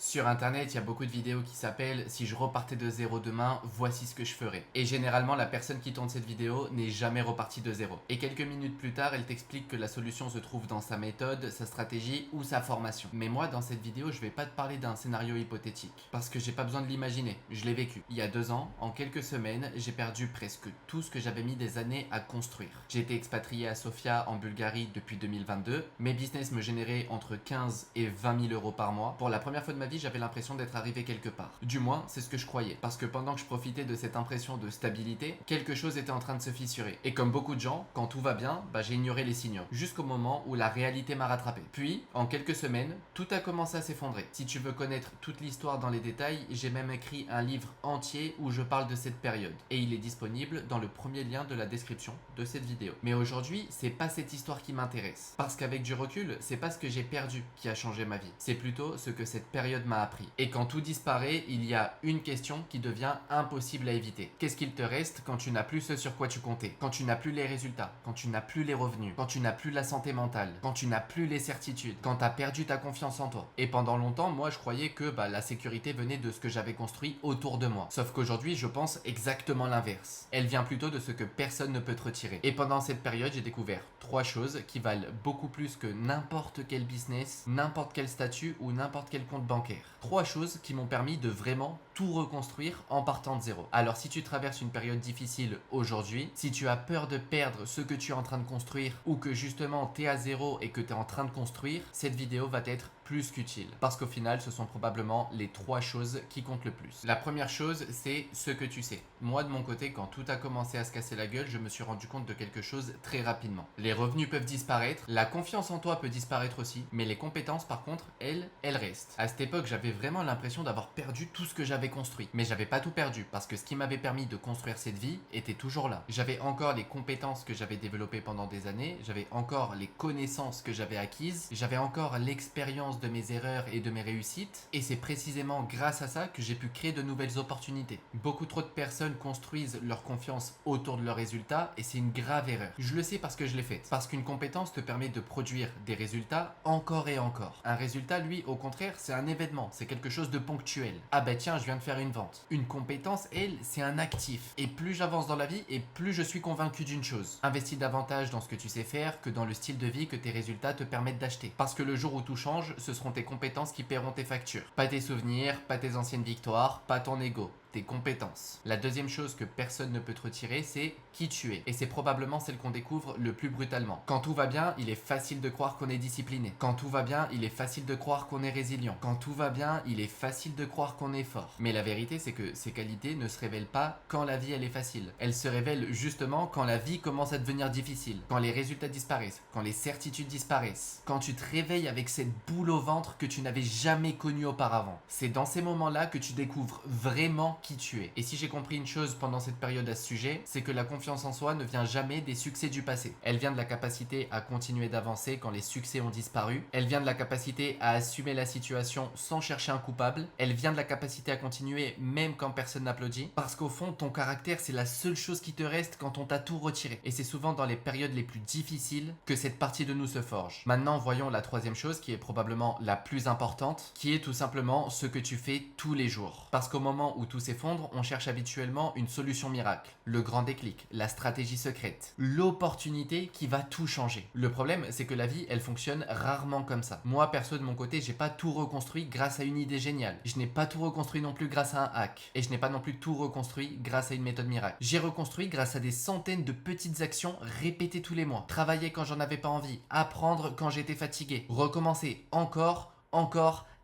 Sur internet, il y a beaucoup de vidéos qui s'appellent « Si je repartais de zéro demain, voici ce que je ferais ». Et généralement, la personne qui tourne cette vidéo n'est jamais repartie de zéro. Et quelques minutes plus tard, elle t'explique que la solution se trouve dans sa méthode, sa stratégie ou sa formation. Mais moi, dans cette vidéo, je vais pas te parler d'un scénario hypothétique. Parce que j'ai pas besoin de l'imaginer, je l'ai vécu. Il y a 2 ans, en quelques semaines, j'ai perdu presque tout ce que j'avais mis des années à construire. J'ai été expatrié à Sofia, en Bulgarie, depuis 2022. Mes business me généraient entre 15 et 20 000 euros par mois. Pour la première fois de ma vie, j'avais l'impression d'être arrivé quelque part. Du moins, c'est ce que je croyais. Parce que pendant que je profitais de cette impression de stabilité, quelque chose était en train de se fissurer. Et comme beaucoup de gens, quand tout va bien, j'ai ignoré les signaux. Jusqu'au moment où la réalité m'a rattrapé. Puis, en quelques semaines, tout a commencé à s'effondrer. Si tu veux connaître toute l'histoire dans les détails, j'ai même écrit un livre entier où je parle de cette période. Et il est disponible dans le premier lien de la description de cette vidéo. Mais aujourd'hui, c'est pas cette histoire qui m'intéresse. Parce qu'avec du recul, c'est pas ce que j'ai perdu qui a changé ma vie. C'est plutôt ce que cette période m'a appris. Et quand tout disparaît, il y a une question qui devient impossible à éviter. Qu'est-ce qu'il te reste quand tu n'as plus ce sur quoi tu comptais? Quand tu n'as plus les résultats? Quand tu n'as plus les revenus? Quand tu n'as plus la santé mentale? Quand tu n'as plus les certitudes? Quand tu as perdu ta confiance en toi? Et pendant longtemps, moi, je croyais que la sécurité venait de ce que j'avais construit autour de moi. Sauf qu'aujourd'hui, je pense exactement l'inverse. Elle vient plutôt de ce que personne ne peut te retirer. Et pendant cette période, j'ai découvert 3 choses qui valent beaucoup plus que n'importe quel business, n'importe quel statut ou n'importe quel compte bancaire. 3 choses qui m'ont permis de vraiment tout reconstruire en partant de zéro. Alors si tu traverses une période difficile aujourd'hui, si tu as peur de perdre ce que tu es en train de construire ou que justement tu es à zéro et que tu es en train de construire, cette vidéo va t'être plus qu'utile. Parce qu'au final, ce sont probablement les 3 choses qui comptent le plus. La première chose, c'est ce que tu sais. Moi, de mon côté, quand tout a commencé à se casser la gueule, je me suis rendu compte de quelque chose très rapidement. Les revenus peuvent disparaître, la confiance en toi peut disparaître aussi, mais les compétences, par contre, elles restent. À cette époque, j'avais vraiment l'impression d'avoir perdu tout ce que j'avais construit. Mais j'avais pas tout perdu, parce que ce qui m'avait permis de construire cette vie était toujours là. J'avais encore les compétences que j'avais développées pendant des années, j'avais encore les connaissances que j'avais acquises, j'avais encore l'expérience de mes erreurs et de mes réussites, et c'est précisément grâce à ça que j'ai pu créer de nouvelles opportunités. Beaucoup trop de personnes construisent leur confiance autour de leurs résultats, et c'est une grave erreur. Je le sais parce que je l'ai faite. Parce qu'une compétence te permet de produire des résultats encore et encore. Un résultat, lui, au contraire, c'est un événement, c'est quelque chose de ponctuel. Ah tiens, je viens de faire une vente. Une compétence, elle, c'est un actif. Et plus j'avance dans la vie, et plus je suis convaincu d'une chose. Investis davantage dans ce que tu sais faire que dans le style de vie que tes résultats te permettent d'acheter. Parce que le jour où tout change, ce seront tes compétences qui paieront tes factures. Pas tes souvenirs, pas tes anciennes victoires, pas ton ego. Tes compétences. La deuxième chose que personne ne peut te retirer, c'est qui tu es. Et c'est probablement celle qu'on découvre le plus brutalement. Quand tout va bien, il est facile de croire qu'on est discipliné. Quand tout va bien, il est facile de croire qu'on est résilient. Quand tout va bien, il est facile de croire qu'on est fort. Mais la vérité, c'est que ces qualités ne se révèlent pas quand la vie elle est facile. Elles se révèlent justement quand la vie commence à devenir difficile. Quand les résultats disparaissent. Quand les certitudes disparaissent. Quand tu te réveilles avec cette boule au ventre que tu n'avais jamais connue auparavant. C'est dans ces moments-là que tu découvres vraiment qui tu es. Et si j'ai compris une chose pendant cette période à ce sujet, c'est que la confiance en soi ne vient jamais des succès du passé. Elle vient de la capacité à continuer d'avancer quand les succès ont disparu. Elle vient de la capacité à assumer la situation sans chercher un coupable. Elle vient de la capacité à continuer même quand personne n'applaudit. Parce qu'au fond, ton caractère, c'est la seule chose qui te reste quand on t'a tout retiré. Et c'est souvent dans les périodes les plus difficiles que cette partie de nous se forge. Maintenant, voyons la troisième chose qui est probablement la plus importante, qui est tout simplement ce que tu fais tous les jours. Parce qu'au moment où tout s'effondre, on cherche habituellement une solution miracle, le grand déclic, la stratégie secrète, l'opportunité qui va tout changer. Le problème, c'est que la vie, elle fonctionne rarement comme ça. Moi, perso, de mon côté, j'ai pas tout reconstruit grâce à une idée géniale. Je n'ai pas tout reconstruit non plus grâce à un hack. Et je n'ai pas non plus tout reconstruit grâce à une méthode miracle. J'ai reconstruit grâce à des centaines de petites actions répétées tous les mois. Travailler quand j'en avais pas envie, apprendre quand j'étais fatigué, recommencer encore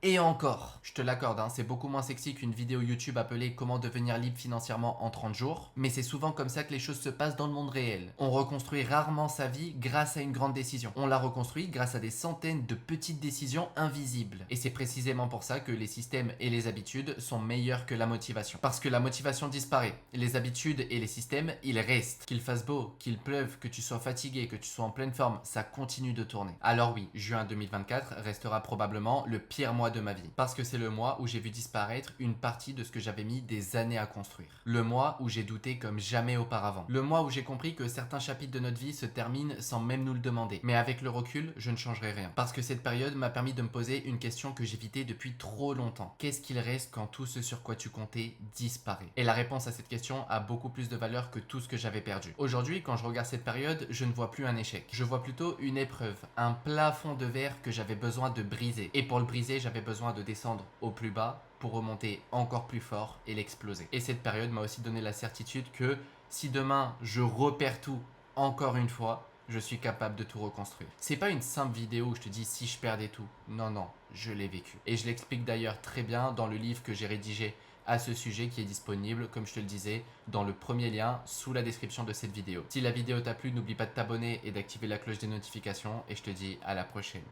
et encore. Je te l'accorde, c'est beaucoup moins sexy qu'une vidéo YouTube appelée Comment devenir libre financièrement en 30 jours. Mais c'est souvent comme ça que les choses se passent dans le monde réel. On reconstruit rarement sa vie grâce à une grande décision. On la reconstruit grâce à des centaines de petites décisions invisibles. Et c'est précisément pour ça que les systèmes et les habitudes sont meilleurs que la motivation. Parce que la motivation disparaît. Les habitudes et les systèmes, ils restent. Qu'il fasse beau, qu'il pleuve, que tu sois fatigué, que tu sois en pleine forme, ça continue de tourner. Alors oui, juin 2024 restera probablement le pire mois de ma vie. Parce que c'est le mois où j'ai vu disparaître une partie de ce que j'avais mis des années à construire. Le mois où j'ai douté comme jamais auparavant. Le mois où j'ai compris que certains chapitres de notre vie se terminent sans même nous le demander. Mais avec le recul, je ne changerai rien. Parce que cette période m'a permis de me poser une question que j'évitais depuis trop longtemps. Qu'est-ce qu'il reste quand tout ce sur quoi tu comptais disparaît? Et la réponse à cette question a beaucoup plus de valeur que tout ce que j'avais perdu. Aujourd'hui, quand je regarde cette période, je ne vois plus un échec. Je vois plutôt une épreuve, un plafond de verre que j'avais besoin de briser. Et pour le briser, j'avais besoin de descendre au plus bas pour remonter encore plus fort et l'exploser. Et cette période m'a aussi donné la certitude que si demain je repère tout encore une fois, je suis capable de tout reconstruire. C'est pas une simple vidéo où je te dis si je perdais tout. Non, non, je l'ai vécu. Et je l'explique d'ailleurs très bien dans le livre que j'ai rédigé à ce sujet qui est disponible, comme je te le disais, dans le premier lien sous la description de cette vidéo. Si la vidéo t'a plu, n'oublie pas de t'abonner et d'activer la cloche des notifications et je te dis à la prochaine.